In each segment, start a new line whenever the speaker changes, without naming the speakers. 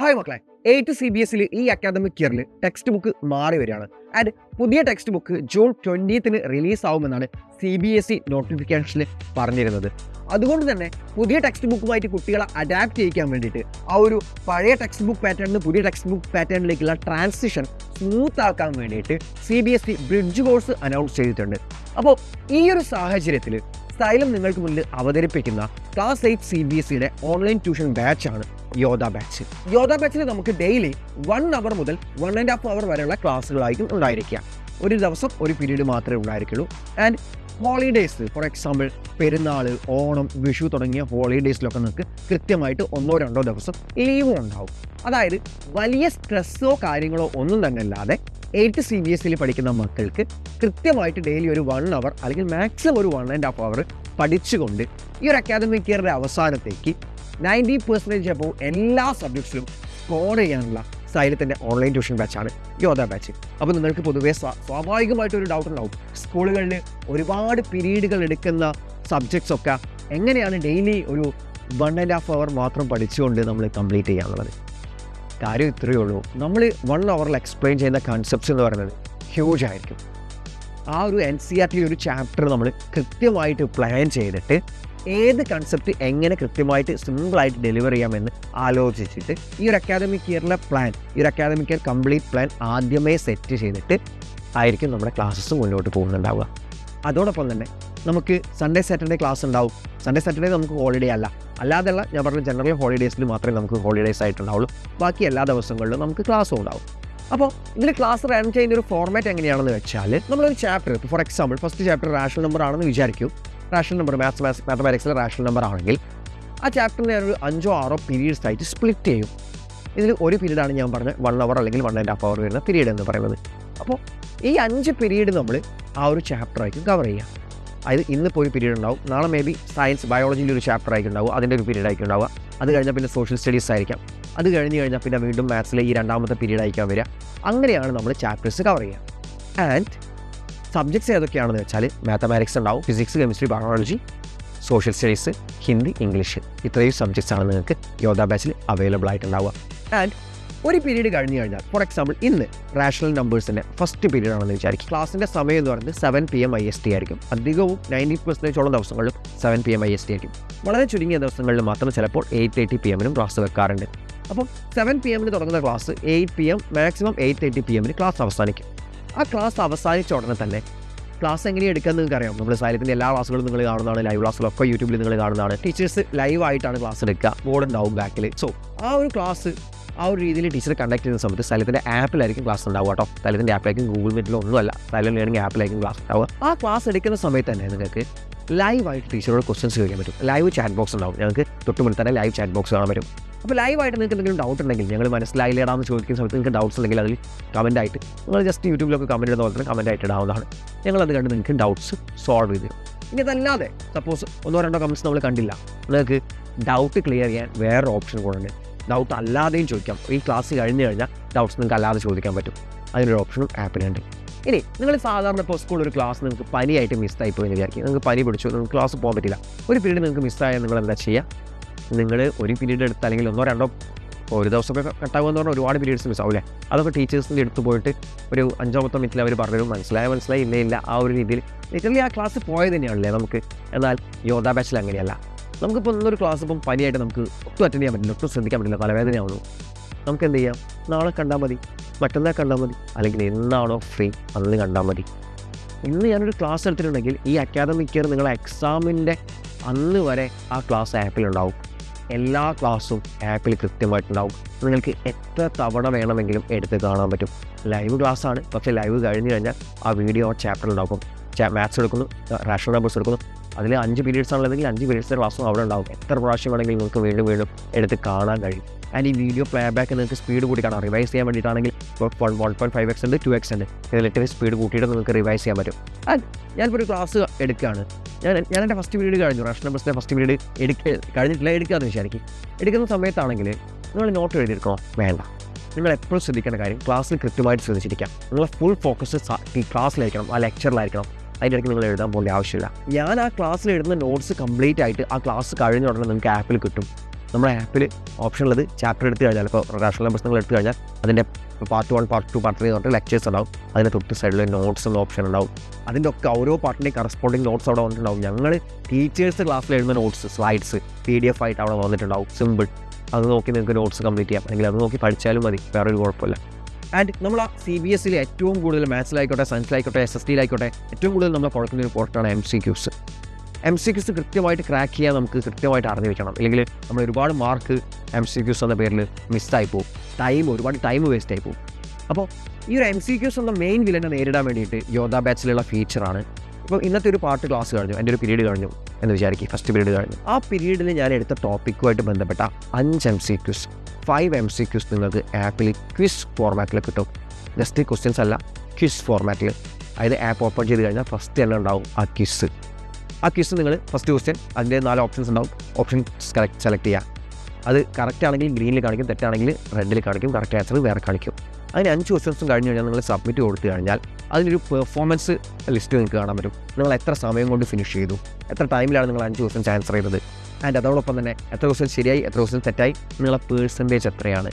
Hi മക്കളെ, 8th CBSE ഈ academic ഇയറിൽ ടെക്സ്റ്റ് ബുക്ക് മാറി വരികയാണ്. ആൻഡ് പുതിയ text book June 20th release ആവുമെന്നാണ് CBSE നോട്ടിഫിക്കേഷനിൽ പറഞ്ഞിരുന്നത്. അതുകൊണ്ട് തന്നെ പുതിയ ടെക്സ്റ്റ് ബുക്കുമായിട്ട് കുട്ടികളെ അഡാപ്റ്റ് ചെയ്യിക്കാൻ വേണ്ടിയിട്ട് ആ ഒരു പഴയ ടെക്സ്റ്റ് ബുക്ക് പാറ്റേണിൽ നിന്ന് പുതിയ ടെക്സ്റ്റ് ബുക്ക് പാറ്റേണിലേക്കുള്ള ട്രാൻസിഷൻ സ്മൂത്ത് ആക്കാൻ വേണ്ടിയിട്ട് CBSE ബ്രിഡ്ജ് കോഴ്സ് അനൗൺസ് ചെയ്തിട്ടുണ്ട്. അപ്പോൾ ഈ ഒരു സാഹചര്യത്തിൽ സ്റ്റൈലും നിങ്ങൾക്ക് മുന്നിൽ അവതരിപ്പിക്കുന്ന class 8 CBSEയുടെ online tuition ബാച്ചാണ് Yodha batch. Yodha ബാച്ചിൽ നമുക്ക് ഡെയിലി 1 hour മുതൽ 1.5 hour വരെയുള്ള ക്ലാസ്സുകളായിരിക്കും ഉണ്ടായിരിക്കുക. ഒരു ദിവസം ഒരു പീരീഡ് മാത്രമേ ഉണ്ടായിരിക്കുള്ളൂ. ആൻഡ് ഹോളിഡേയ്സ്, ഫോർ എക്സാമ്പിൾ പെരുന്നാൾ, ഓണം, വിഷു തുടങ്ങിയ ഹോളിഡേയ്സിലൊക്കെ നിങ്ങൾക്ക് കൃത്യമായിട്ട് 1-2 ദിവസം ലീവും ഉണ്ടാവും. അതായത് വലിയ സ്ട്രെസ്സോ കാര്യങ്ങളോ ഒന്നും തന്നെ അല്ലാതെ 8th CBSE പഠിക്കുന്ന മക്കൾക്ക് കൃത്യമായിട്ട് ഡെയിലി ഒരു 1 hour അല്ലെങ്കിൽ മാക്സിമം ഒരു 1.5 hour പഠിച്ചുകൊണ്ട് ഈ ഒരു അക്കാദമിക് ഇയറിൻ്റെ അവസാനത്തേക്ക് 90% അപ്പോൾ എല്ലാ സബ്ജക്ട്സിലും സ്കോർ ചെയ്യാനുള്ള സൈലത്തിൻ്റെ ഓൺലൈൻ ട്യൂഷൻ ബാച്ചാണ് യോധ ബാച്ച്. അപ്പോൾ നിങ്ങൾക്ക് പൊതുവേ സ്വാഭാവികമായിട്ടൊരു ഡൗട്ട് ഉണ്ടാവും, സ്കൂളുകളിൽ ഒരുപാട് പീരീഡുകൾ എടുക്കുന്ന സബ്ജക്ട്സ് ഒക്കെ എങ്ങനെയാണ് ഡെയിലി ഒരു 1.5 hour മാത്രം പഠിച്ചുകൊണ്ട് നമ്മൾ കംപ്ലീറ്റ് ചെയ്യാന്നുള്ളത്. കാര്യം ഇത്രയേ ഉള്ളൂ, നമ്മൾ 1 hour എക്സ്പ്ലെയിൻ ചെയ്യുന്ന കൺസെപ്റ്റ്സ് എന്ന് പറയുന്നത് ഹ്യൂജ് ആയിരിക്കും. ആ ഒരു NCERT ഒരു ചാപ്റ്റർ നമ്മൾ കൃത്യമായിട്ട് പ്ലാൻ ചെയ്തിട്ട് ഏത് കൺസെപ്റ്റ് എങ്ങനെ കൃത്യമായിട്ട് സിമ്പിളായിട്ട് ഡെലിവർ ചെയ്യാമെന്ന് ആലോചിച്ചിട്ട് ഈ ഒരു അക്കാദമിക് ഇയറിലെ പ്ലാൻ, ഈ ഒരു അക്കാദമിക് ഇയർ കംപ്ലീറ്റ് പ്ലാൻ ആദ്യമേ സെറ്റ് ചെയ്തിട്ട് ആയിരിക്കും നമ്മുടെ ക്ലാസ്സസ് മുന്നോട്ട് പോകുന്നുണ്ടാവുക. അതോടൊപ്പം തന്നെ നമുക്ക് സൺഡേ സാറ്റർഡേ ക്ലാസ് ഉണ്ടാവും. സൺഡേ സാറ്റർഡേ നമുക്ക് ഹോളിഡേ അല്ലാതെയുള്ള ഞാൻ പറഞ്ഞ ജനറൽ ഹോളിഡേയ്സിൽ മാത്രമേ നമുക്ക് ഹോളിഡേയ്സ് ആയിട്ടുണ്ടാവുള്ളൂ. ബാക്കി എല്ലാ ദിവസങ്ങളിലും നമുക്ക് ക്ലാസ്സും ഉണ്ടാവും. അപ്പോൾ ഇതിൽ ക്ലാസ് റൺ ചെയ്യുന്ന ഒരു ഫോർമാറ്റ് എങ്ങനെയാണെന്ന് വെച്ചാൽ, നമ്മളൊരു chapter, for example first chapter rational number ആണെന്ന് വിചാരിക്കും. റാഷണൽ നമ്പർ മാത്തമാറ്റിക്സിലെ റാഷണൽ നമ്പർ ആണെങ്കിൽ ആ ചാപ്റ്ററിനെ ഒരു 5-6 പീരീഡ്സ് ആയിട്ട് സ്പ്ലിറ്റ് ചെയ്യും. ഇതിൽ ഒരു പീരീഡാണ് ഞാൻ പറഞ്ഞ 1 hour അല്ലെങ്കിൽ 1.5 hour വരുന്ന പീരീഡ് എന്ന് പറയുന്നത്. അപ്പോൾ ഈ 5 പീരീഡ് നമ്മൾ ആ ഒരു ചാപ്റ്ററായിരിക്കും കവർ ചെയ്യുക. അതായത് ഇന്നിപ്പോൾ ഒരു പീരീഡ് ഉണ്ടാവും, നാളെ മേ ബി സയൻസ് ബയോളജിയിൽ ഒരു ചാപ്റ്റർ ആയിരിക്കും ഉണ്ടാവുക, അതിൻ്റെ ഒരു പീരീഡ് ആയിരിക്കും ഉണ്ടാവുക. അത് കഴിഞ്ഞാൽ പിന്നെ സോഷ്യൽ സ്റ്റഡീസ് ആയിരിക്കാം. അത് കഴിഞ്ഞാൽ പിന്നെ വീണ്ടും മാത്സിലെ ഈ 2ാമത്തെ പീരീഡ് ആയിരിക്കാൻ വരിക. അങ്ങനെയാണ് നമ്മൾ ചാപ്റ്റേഴ്സ് കവർ ചെയ്യുക. ആൻഡ് സബ്ജക്ട്സ് ഏതൊക്കെയാണെന്ന് വെച്ചാൽ മാത്തമാറ്റിക്സ് ഉണ്ടാവും, physics, chemistry, biology, social studies, Hindi, English, ഇത്രയും സബ്ജക്ട്സാണ് നിങ്ങൾക്ക് യോധ ബാച്ചിൽ അവൈലബിൾ ആയിട്ടുണ്ടാവുക. ആൻഡ് ഒരു പീരീഡ് കഴിഞ്ഞ് കഴിഞ്ഞാൽ, ഫോർ എക്സാമ്പിൾ ഇന്ന് റാഷണൽ നമ്പേഴ്സിൻ്റെ ഫസ്റ്റ് പീരീഡ് ആണെന്ന് വിചാരിക്കും. ക്ലാസ്സിൻ്റെ സമയം എന്ന് പറയുന്നത് 7 PM IST ആയിരിക്കും. അധികവും 90% ദിവസങ്ങളിലും 7 PM IST ആയിരിക്കും. വളരെ ചുരുങ്ങിയ ദിവസങ്ങളിൽ മാത്രം ചിലപ്പോൾ 8:30 PM ക്ലാസ് വെക്കാറുണ്ട്. അപ്പം 7 PM തുടങ്ങുന്ന class 8 PM, maximum 8:30 PM class അവസാനിക്കും. ആ ക്ലാസ് അവസാനിച്ച ഉടനെ തന്നെ ക്ലാസ് എങ്ങനെയാണ് എടുക്കുക നിങ്ങൾക്ക് അറിയാം. നമ്മൾ സൈലത്തിൻ്റെ എല്ലാ ക്ലാസ്സുകളും നിങ്ങൾ കാണുന്നതാണ്, ലൈവ് ക്ലാസ്സുകളൊക്കെ യൂട്യൂബിൽ നിങ്ങൾ കാണുന്നതാണ്. ടീച്ചേഴ്സ് ലൈവായിട്ടാണ് ക്ലാസ് എടുക്കുക, ബോർഡ് ഉണ്ടാവും ബാക്കിൽ. സോ ആ ഒരു ക്ലാസ് ആ ഒരു രീതിയിൽ ടീച്ചർ കണ്ടക്ട് ചെയ്യുന്ന സമയത്ത് സൈലത്തിൻ്റെ ആപ്പിലായിരിക്കും ക്ലാസ് ഉണ്ടാവുക കേട്ടോ. സൈലത്തിൻ്റെ ആപ്പിലായിരിക്കും, ഗൂഗിൾ മീറ്റിലോ ഒന്നുമല്ല, സൈലന്റ് ലേണിംഗ് ആപ്പിലായിരിക്കും ക്ലാസ് ഉണ്ടാവുക. ആ ക്ലാസ് എടുക്കുന്ന സമയത്ത് തന്നെ നിങ്ങൾക്ക് ലൈവായിട്ട് ടീച്ചറോട് ക്വസ്റ്റ്യൻസ് ചോദിക്കാൻ പറ്റും. ലൈവ് ചാറ്റ് ബോക്സ് ഉണ്ടാവും, ഞങ്ങൾക്ക് തൊട്ടുമുന്നിൽ തന്നെ ലൈവ് ചാറ്റ് ബോക്സ് കാണാൻ പറ്റും. അപ്പോൾ ലൈവായിട്ട് നിങ്ങൾക്ക് എന്തെങ്കിലും ഡൗട്ട് ഉണ്ടെങ്കിൽ, ഞങ്ങൾ മനസ്സിലായില്ലേടാന്ന് ചോദിക്കുന്ന സമയത്ത് നിങ്ങൾക്ക് ഡൗട്ട്സ് ഉണ്ടെങ്കിൽ അതിൽ കമൻറ്റായിട്ട് നിങ്ങൾ ജസ്റ്റ് യൂട്യൂബിലൊക്കെ കമൻറ്റ് ചെയ്യുന്ന പോലെ തന്നെ കമൻറ്റായിട്ട് ഇടാവുന്നതാണ്. ഞങ്ങളത് കണ്ട് നിങ്ങൾക്ക് ഡൗട്ട്സ് സോൾവ് ചെയ്ത് തരും. ഇനി അതല്ലാതെ സപ്പോസ് 1-2 കമൻറ്റ്സ് നമ്മൾ കണ്ടില്ല, നിങ്ങൾക്ക് ഡൗട്ട് ക്ലിയർ ചെയ്യാൻ വേറെ ഓപ്ഷൻ കൂടെ ഉണ്ട്. ഡൗട്ട് അല്ലാതെയും ചോദിക്കാം. ഈ ക്ലാസ് കഴിഞ്ഞ് കഴിഞ്ഞാൽ ഡൗട്ട്സ് നിങ്ങൾക്ക് അല്ലാതെ ചോദിക്കാൻ പറ്റും. അതിനൊരു ഓപ്ഷനും ആപ്പിലുണ്ട്. ഇനി നിങ്ങൾ സാധാരണ ഇപ്പോൾ സ്കൂളിൽ ഒരു ക്ലാസ് നിങ്ങൾക്ക് പനിയായിട്ട് മിസ്സായി പോയി എന്ന് വിചാരിക്കും. നിങ്ങൾക്ക് പനി പിടിച്ചു, നിങ്ങൾക്ക് ക്ലാസ് പോകാൻ പറ്റില്ല. ഒരു പീരീഡ് നിങ്ങൾക്ക് മിസ്സായാൽ നിങ്ങൾ എന്താ ചെയ്യുക? നിങ്ങൾ ഒരു പീരീഡ് എടുത്ത് അല്ലെങ്കിൽ 1-2 ഒരു ദിവസമൊക്കെ കട്ടാകുമെന്ന് പറഞ്ഞാൽ ഒരുപാട് പീരീഡ്സ് മിസ്സാവില്ലേ? അതൊക്കെ ടീച്ചേഴ്സിൻ്റെ അടുത്ത് പോയിട്ട് ഒരു 5-10 മിനിറ്റിൽ അവർ പറഞ്ഞു മനസ്സിലായി ഇല്ല ആ ഒരു രീതിയിൽ ലിറ്ററലി ആ ക്ലാസ് പോയത് തന്നെയാണല്ലേ നമുക്ക്. എന്നാൽ യോധ ബാച്ചിൽ അങ്ങനെയല്ല. നമുക്കിപ്പോൾ ഇന്നൊരു ക്ലാസ് ഇപ്പം പനിയായിട്ട് നമുക്ക് ഒട്ടും അറ്റൻഡ് ചെയ്യാൻ പറ്റില്ല, ഒട്ടും ശ്രദ്ധിക്കാൻ പറ്റില്ല, തലവേദനയാവുന്നു. നമുക്ക് എന്ത് ചെയ്യാം? നാളെ കണ്ടാൽ മതി, മറ്റന്നാൾ കണ്ടാൽ മതി, അല്ലെങ്കിൽ എന്നാണോ ഫ്രീ അന്ന് കണ്ടാൽ മതി. ഇന്ന് ഞാനൊരു ക്ലാസ് എടുത്തിട്ടുണ്ടെങ്കിൽ ഈ അക്കാദമിക് ഇയർ നിങ്ങളെ എക്സാമിൻ്റെ അന്ന് വരെ ആ ക്ലാസ് ആപ്പിലുണ്ടാവും. എല്ലാ ക്ലാസ്സും ആപ്പിൽ കൃത്യമായിട്ടുണ്ടാവും. നിങ്ങൾക്ക് എത്ര തവണ വേണമെങ്കിലും എടുത്ത് കാണാൻ പറ്റും. ലൈവ് ക്ലാസ്സാണ്, പക്ഷേ ലൈവ് കഴിഞ്ഞ് കഴിഞ്ഞാൽ ആ വീഡിയോ ചാപ്റ്ററിലുണ്ടാവും. മാത്സ് എടുക്കുന്നു, റാഷണൽ നമ്പേഴ്സ് എടുക്കുന്നു, അതിൽ 5 പീരീഡ്സ് ആണെന്നുണ്ടെങ്കിൽ 5 പീരീഡ്സിൻ്റെ ക്ലാസ്സും അവിടെ ഉണ്ടാവും. എത്ര പ്രാവശ്യം വേണമെങ്കിലും നിങ്ങൾക്ക് വീണ്ടും എടുത്ത് കാണാൻ കഴിയും. ആൻഡ് ഈ വീഡിയോ പ്ലേ ബാക്ക് നിങ്ങൾക്ക് സ്പീഡ് കൂടി കാണാം. റിവൈസ് ചെയ്യാൻ വേണ്ടിയിട്ടാണെങ്കിൽ 1.5x ഉണ്ട്, 2x ഉണ്ട്. ഇതിലിട്ട് സ്പീഡ് കൂട്ടിയിട്ട് നിങ്ങൾക്ക് റിവൈസ് ചെയ്യാൻ പറ്റും. ആൻഡ് ഞാനിപ്പോൾ ഒരു ക്ലാസ് എടുക്കുകയാണ്. ഞാൻ എൻ്റെ ഫസ്റ്റ് പീരീഡ് കഴിഞ്ഞു, റാഷണൽ നമ്പേഴ്സിൻ്റെ ഫസ്റ്റ് പീരീഡ് എടുക്കാമെന്ന് വിചാരിക്കും. എടുക്കുന്ന സമയത്താണെങ്കിൽ നിങ്ങൾ നോട്ട് എഴുതിയെടുക്കണോ? വേണ്ട. നിങ്ങൾ എപ്പോഴും ശ്രദ്ധിക്കേണ്ട കാര്യം ക്ലാസ്സിൽ കൃത്യമായിട്ട് ശ്രദ്ധിച്ചിരിക്കാം. നിങ്ങളെ ഫുൾ ഫോക്കസ് ഈ ക്ലാസ്സിലായിരിക്കണം, ആ ലെക്ചറിലായിരിക്കണം. അതിൻ്റെ ഇടയ്ക്ക് നിങ്ങൾ എഴുതാൻ പോകേണ്ട ആവശ്യമില്ല. ഞാൻ ആ ക്ലാസ്സിൽ എഴുതുന്ന നോട്ട്സ് കംപ്ലീറ്റ് ആയിട്ട് ആ ക്ലാസ് കഴിഞ്ഞ ഉടനെ നിങ്ങൾക്ക് ആപ്പിൽ കിട്ടും. നമ്മുടെ ആപ്പിൽ ഓപ്ഷൻ ഉള്ളത് ചാപ്റ്റർ എടുത്ത് കഴിഞ്ഞാൽ ഇപ്പോൾ റാഷണൽ നമ്പേഴ്സ് നിങ്ങൾ എടുത്തു കഴിഞ്ഞാൽ അതിൻ്റെ പാർട്ട് 1, പാർട്ട് 2, പാർട്ട് 3 എന്ന് പറഞ്ഞിട്ട് ലെക്ചേഴ്സ് ഉണ്ടാവും. അതിന് തൊട്ട് സൈഡിൽ നോട്ട്സ് എന്ന ഓപ്ഷൻ ഉണ്ടാവും. അതിൻ്റെ ഒക്കെ ഓരോ പാർട്ടിൻ്റെയും കറസ്പോണ്ടിങ് നോട്ട്സ് അവിടെ വന്നിട്ടുണ്ടാവും. ഞങ്ങൾ ടീച്ചേഴ്സ് ക്ലാസ്സിൽ എഴുതുന്ന നോട്ട്സ് സ്ലൈഡ്സ് PDF ആയിട്ട് അവിടെ വന്നിട്ടുണ്ടാവും. സിമ്പിൾ, അത് നോക്കി നിങ്ങൾക്ക് നോട്ട്സ് കംപ്ലീറ്റ് ചെയ്യാം, അല്ലെങ്കിൽ അത് നോക്കി പഠിച്ചാലും മതി, വേറൊരു കുഴപ്പമില്ല. ആൻഡ് നമ്മൾ ആ CBSE ഏറ്റവും കൂടുതൽ മാത്സിലായിക്കോട്ടെ, സയൻസിലായിക്കോട്ടെ, SSTയിലായിക്കോട്ടെ ഏറ്റവും കൂടുതൽ നമ്മളെ കുഴക്കുന്ന ഒരു പോർട്ടാണ് MCQs. MCQs കൃത്യമായിട്ട് ക്രാക്ക് ചെയ്യാൻ നമുക്ക് കൃത്യമായിട്ട് അറിഞ്ഞു വെക്കണം, അല്ലെങ്കിൽ നമ്മൾ ഒരുപാട് മാർക്ക് MCQs എന്ന പേരിൽ മിസ്സായി പോകും, ഒരുപാട് ടൈം വേസ്റ്റ് ആയി പോകും. അപ്പോൾ ഈ ഒരു MCQs എന്ന മെയിൻ വില്ലനെ നേരിടാൻ വേണ്ടിയിട്ട് യോദ്ധ ബാച്ചിലുള്ള ഫീച്ചറാണ്. ഇപ്പോൾ ഇന്നത്തെ ഒരു പാർട്ട് ക്ലാസ് കഴിഞ്ഞു, എൻ്റെ ഒരു പീരീഡ് കഴിഞ്ഞു എന്ന് വിചാരിക്കും, ഫസ്റ്റ് പീരീഡ് കഴിഞ്ഞു. ആ പീരീഡിൽ ഞാൻ എടുത്ത ടോപ്പിക്കുമായിട്ട് ബന്ധപ്പെട്ട 5 MCQs, 5 MCQs നിങ്ങൾക്ക് ആപ്പിൽ ക്വിസ് ഫോർമാറ്റിൽ കിട്ടും. ജസ്റ്റ് ക്വസ്റ്റ്യൻസ് അല്ല, ക്വിസ് ഫോർമാറ്റിൽ. അതായത് ആപ്പ് ഓപ്പൺ ചെയ്ത് കഴിഞ്ഞാൽ ഫസ്റ്റ് തന്നെ ഉണ്ടാവും ആ ക്വിസ്. ആ ക്വിസ് നിങ്ങൾ ഫസ്റ്റ് ക്വസ്റ്റ്യൻ, അതിൻ്റെ 4 ഓപ്ഷൻസ് ഉണ്ടാവും. ഓപ്ഷൻ സെലക്ട് ചെയ്യുക. അത് കറക്റ്റ് ആണെങ്കിൽ ഗ്രീനിൽ കാണിക്കും, തെറ്റാണെങ്കിൽ റെഡിൽ കാണിക്കും, കറക്റ്റ് ആൻസർ വേറെ കാണിക്കും. അതിന് 5 ക്വസ്റ്റ്യൻസും കഴിഞ്ഞ് കഴിഞ്ഞാൽ നിങ്ങൾ സബ്മിറ്റ് കൊടുത്തു കഴിഞ്ഞാൽ അതിനൊരു പെർഫോമൻസ് ലിസ്റ്റ് നിങ്ങൾക്ക് കാണാൻ പറ്റും. നിങ്ങൾ എത്ര സമയം കൊണ്ട് ഫിനിഷ് ചെയ്തു, എത്ര ടൈമിലാണ് നിങ്ങൾ 5 ക്വസ്റ്റ്യൻസ് ആൻസർ ചെയ്തത്, ആൻഡ് അതോടൊപ്പം തന്നെ എത്ര ക്വസ്റ്റ്യൻസ് ശരിയായി, എത്ര ക്വസ്റ്റ്യൻസ് തെറ്റായി, നിങ്ങളെ പേഴ്സൻറ്റേജ് എത്രയാണ്.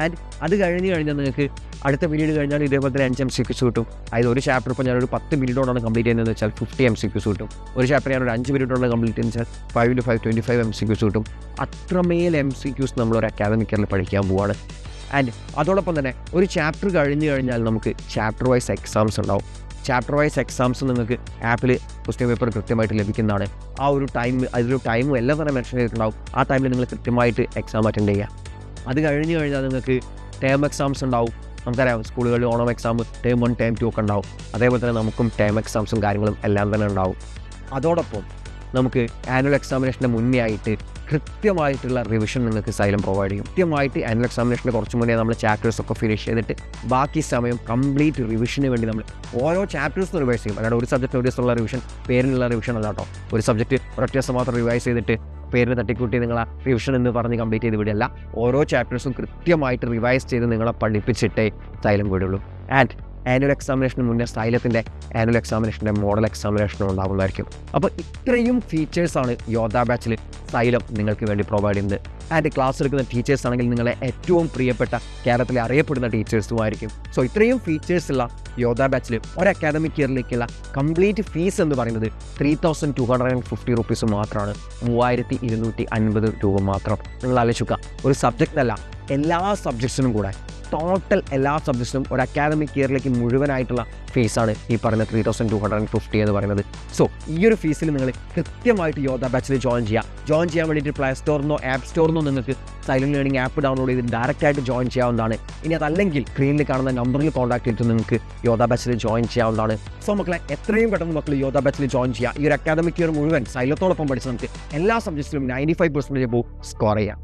ആൻഡ് അത് കഴിഞ്ഞ് കഴിഞ്ഞാൽ നിങ്ങൾക്ക് അടുത്ത പീരീഡ് കഴിഞ്ഞാൽ ഇതേപോലെ തന്നെ 5 MCQs കിട്ടും. അതായത് ഒരു ചാപ്റ്റർ ഇപ്പോൾ ഞാനൊരു 10 പീരീഡോടാണ് കംപ്ലീറ്റ് ചെയ്യുന്നതെന്ന് വെച്ചാൽ 50 MCQs കിട്ടും. ഒരു ചാപ്റ്റർ ഞാനൊരു 5 പീരീഡോടാണ് കംപ്ലീറ്റ് ചെയ്യുന്നത് വെച്ചാൽ 5 × 5 25 MCQs കിട്ടും. അത്രമേൽ MCQs നമ്മളൊരു അക്കാദമിക് ഇയറിൽ പഠിക്കാൻ പോവുകയാണ്. ആൻഡ് അതോടൊപ്പം തന്നെ ഒരു ചാപ്റ്റർ കഴിഞ്ഞ് കഴിഞ്ഞാൽ നമുക്ക് ചാപ്റ്റർ വൈസ് എക്സാംസ് ഉണ്ടാവും. ചാപ്റ്റർ വൈസ് എക്സാംസ് നിങ്ങൾക്ക് ആപ്പിൽ ക്വസ്റ്റ്യൻ പേപ്പർ കൃത്യമായിട്ട് ലഭിക്കുന്നതാണ്. ആ ഒരു അതിലൊരു ടൈമും എല്ലാം തന്നെ മെൻഷൻ ചെയ്തിട്ടുണ്ടാവും. ആ ടൈമിൽ നിങ്ങൾ കൃത്യമായിട്ട് എക്സാം അറ്റൻഡ് ചെയ്യുക. അത് കഴിഞ്ഞ് കഴിഞ്ഞാൽ നിങ്ങൾക്ക് ടേം എക്സാംസ് ഉണ്ടാവും. നമുക്കറിയാം സ്കൂളുകളിൽ ഓണം എക്സാം ടേം 1, ടേം 2 ഒക്കെ ഉണ്ടാവും. അതേപോലെ തന്നെ നമുക്കും ടേം എക്സാംസും കാര്യങ്ങളും എല്ലാം തന്നെ ഉണ്ടാവും. അതോടൊപ്പം നമുക്ക് ആനുവൽ എക്സാമിനേഷൻ്റെ മുന്നേ ആയിട്ട് കൃത്യമായിട്ടുള്ള റിവിഷൻ നിങ്ങൾക്ക് സൈലം പ്രൊവൈഡ് ചെയ്യും. കൃത്യമായിട്ട് ആനുവൽ എക്സാമിനേഷന് കുറച്ച് മുന്നേ നമ്മൾ ചാപ്റ്റേഴ്സൊക്കെ ഫിനിഷ് ചെയ്തിട്ട് ബാക്കി സമയം കംപ്ലീറ്റ് റിവിഷന് വേണ്ടി നമ്മൾ ഓരോ ചാപ്റ്റേഴ്സും റിവൈസ് ചെയ്യും. അല്ലാതെ ഒരു സബ്ജക്റ്റ് ഒരു ദിവസമുള്ള റിവിഷൻ, പേരിനുള്ള റിവിഷൻ അല്ല കേട്ടോ. ഒരു സബ്ജക്റ്റ് ഒരൊറ്റ ദിവസം മാത്രം റിവൈസ് ചെയ്തിട്ട് പേരിന് തട്ടിക്കൂട്ടി നിങ്ങൾ ആ റിവിഷൻ എന്ന് പറഞ്ഞ് കംപ്ലീറ്റ് ചെയ്ത് വിടില്ല. ഓരോ ചാപ്റ്റേഴ്സും കൃത്യമായിട്ട് റിവൈസ് ചെയ്ത് നിങ്ങളെ പഠിപ്പിച്ചിട്ടേ സൈലം വിടുള്ളൂ. ആൻഡ് ആനുവൽ എക്സാമിനേഷന് മുന്നേ സൈലത്തിൻ്റെ ആനുവൽ എക്സാമിനേഷൻ്റെ മോഡൽ എക്സാമിനേഷനും ഉണ്ടാകുന്നതായിരിക്കും. അപ്പോൾ ഇത്രയും ഫീച്ചേഴ്സാണ് യോദ്ധ ബാച്ചിൽ സൈലം നിങ്ങൾക്ക് വേണ്ടി പ്രൊവൈഡ് ചെയ്യുന്നത്. ആൻഡ് ക്ലാസ് എടുക്കുന്ന ടീച്ചേഴ്സ് ആണെങ്കിൽ നിങ്ങളെ ഏറ്റവും പ്രിയപ്പെട്ട കേരളത്തിലെ അറിയപ്പെടുന്ന ടീച്ചേഴ്സുമായിരിക്കും. സോ ഇത്രയും ഫീച്ചേഴ്സുള്ള യോദ്ധ ബാച്ചിൽ ഒരു അക്കാദമിക് ഇയറിലേക്കുള്ള കംപ്ലീറ്റ് ഫീസ് എന്ന് പറയുന്നത് 3250 റുപ്പീസ് മാത്രമാണ്. 3250 രൂപ മാത്രം. നിങ്ങൾ ആലോചിക്കുക, ഒരു സബ്ജക്റ്റല്ല, എല്ലാ സബ്ജക്ട്സിനും കൂടെ ടോട്ടൽ എല്ലാ സബ്ജക്ട്സിനും ഒരു അക്കാദമിക് ഇയറിലേക്ക് മുഴുവനായിട്ടുള്ള ഫീസാണ് ഈ പറയുന്ന 3250 എന്ന് പറയുന്നത്. സോ ഈ ഒരു ഫീസിൽ നിങ്ങൾ കൃത്യമായിട്ട് യോദ്ധ ബാച്ചിൽ ജോയിൻ ചെയ്യാൻ വേണ്ടിയിട്ട് പ്ലേ സ്റ്റോറിനോ ആപ്പ് സ്റ്റോറിനോ നിങ്ങൾക്ക് സൈലന്റ് ലേണിംഗ് ആപ്പ് ഡൗൺലോഡ് ചെയ്ത് ഡയറക്റ്റായിട്ട് ജോയിൻ ചെയ്യാവുന്നതാണ്. ഇനി അതല്ലെങ്കിൽ സ്ക്രീനിൽ കാണുന്ന നമ്പറിൽ കോൺടാക്ട് ചെയ്തിട്ട് നിങ്ങൾക്ക് യോദ്ധ ബാച്ചിൽ ജോയിൻ ചെയ്യാവുന്നതാണ്. സോ മക്കളെ, എത്രയും പെട്ടെന്ന് മക്കൾ യോദ്ധ ബാച്ചിൽ ജോയിൻ ചെയ്യുക. ഈ ഒരു അക്കാദമിക് ഇയർ മുഴുവൻ സൈലത്തോടൊപ്പം പഠിച്ച് നമുക്ക് എല്ലാ സബ്ജക്ട്സിലും 95% സ്കോർ ചെയ്യാം.